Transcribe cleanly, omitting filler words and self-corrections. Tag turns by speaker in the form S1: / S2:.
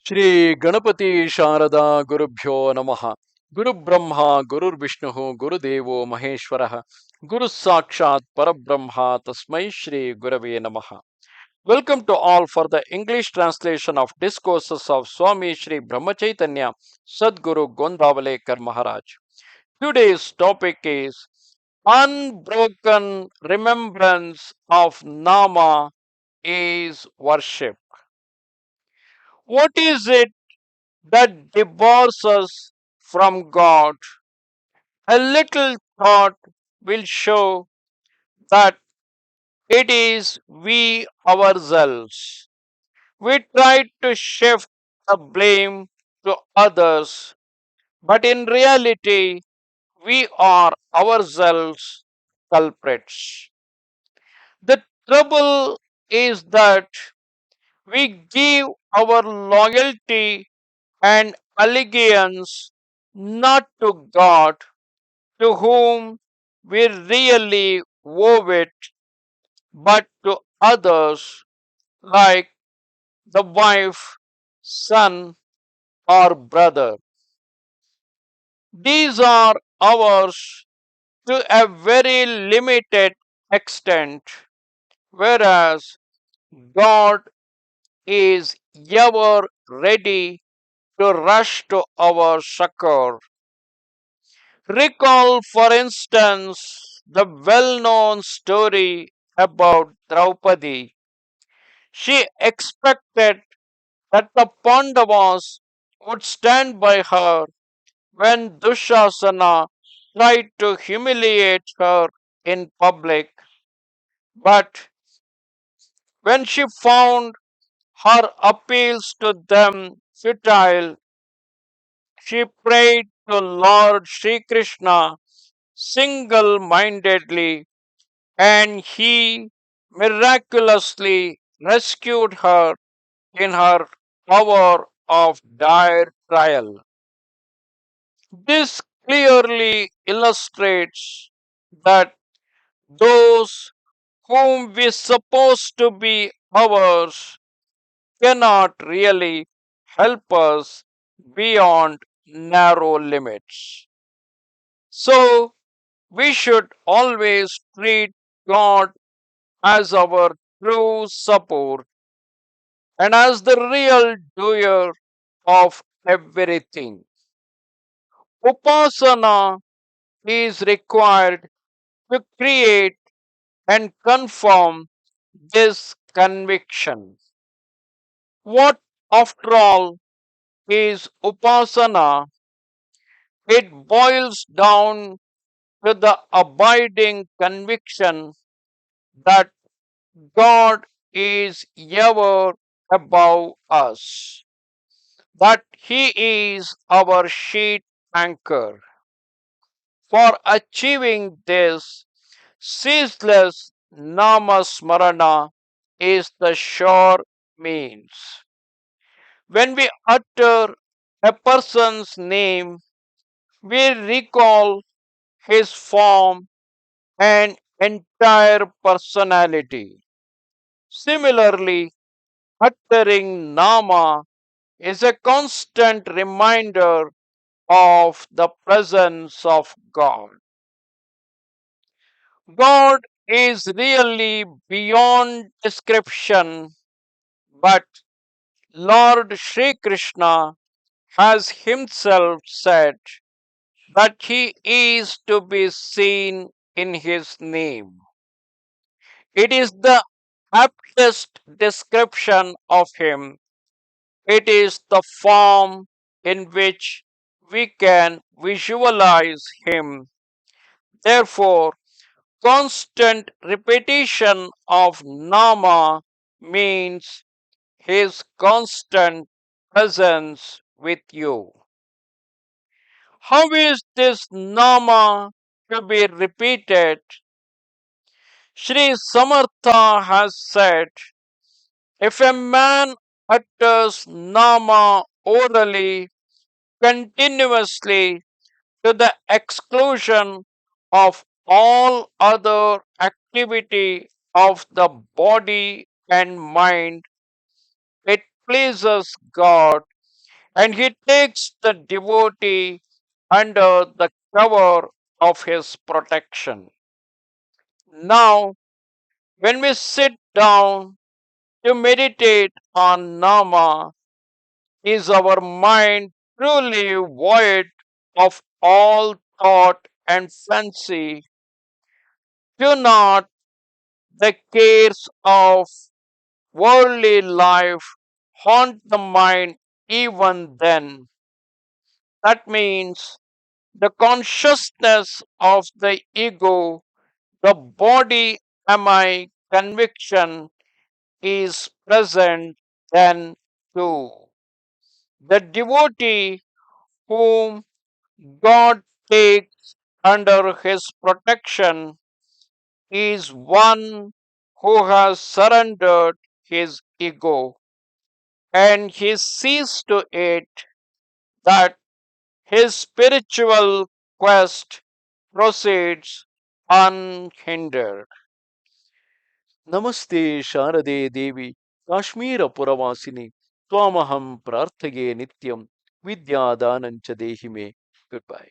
S1: ಶ್ರೀ ಗಣಪತಿ ಶಾರದಾ ಗುರುಭ್ಯೋ ನಮಃ. ಗುರು ಬ್ರಹ್ಮ ಗುರುರ್ ವಿಷ್ಣು ಗುರುದೇವೋ ಮಹೇಶ್ವರ ಗುರು ಸಾಕ್ಷಾತ್ ಪರಬ್ರಹ್ಮ ತಸ್ಮೈ ಶ್ರೀ ಗುರವೇ ನಮಃ. Welcome to all for the English translation of discourses of Swami Sri Brahma Chaithanya Sadguru Gondavalekar Maharaj. Today's topic is Unbroken Remembrance of Nama is Worship. What is it that divorces us from God? A little thought will show that it is we ourselves. We try to shift the blame to others, but in reality, we are ourselves culprits. The trouble is that we give our loyalty and allegiance not to God, to whom we really owe it, but to others like the wife, son, or brother. These are ours to a very limited extent, whereas God is ever ready to rush to our succor. Recall, for instance, the well known story about Draupadi. She expected that the Pandavas would stand by her when Dushasana tried to humiliate her in public, but when she found her appeals to them futile, she prayed to Lord Sri Krishna single mindedly, and he miraculously rescued her in her hour of dire trial. This clearly illustrates that those whom we suppose to be ours cannot really help us beyond narrow limits. So, we should always treat God as our true support and as the real doer of everything. Upasana is required to create and confirm this conviction. What, after all, is Upasana? It boils down to the abiding conviction that God is ever above us, that He is our sheet anchor. For achieving this, ceaseless namasmarana is the sure means. When we utter a person's name, we recall his form and entire personality. Similarly, uttering Nama is a constant reminder of the presence of God. God is really beyond description, but Lord Sri Krishna has himself said that he is to be seen in his name. It is the aptest description of him. It is the form in which we can visualize him. Therefore, constant repetition of Nama means his constant presence with you. How is this Nama to be repeated? Sri Samartha has said, if a man utters Nama orally continuously to the exclusion of all other activity of the body and mind, it pleases God and he takes the devotee under the cover of his protection. Now, when we sit down to meditate on Nama, is our mind truly void of all thought and fancy? Do not the cares of worldly life haunt the mind even then? That means the consciousness of the ego, the body am I conviction is present then too. The devotee whom God takes under his protection is one who has surrendered his ego, and he sees to it that his spiritual quest proceeds unhindered.
S2: ನಮಸ್ತೆ ಶಾರದೆ ದೇವಿ ಕಾಶ್ಮೀರ ಪುರವಾಸಿನಿ ತ್ವಾಮಹಂ ಪ್ರಾರ್ಥೆಯೇ ನಿತ್ಯಂ ವಿದ್ಯಾದಾನಂಚ ದೇಹಿಮೆ good bye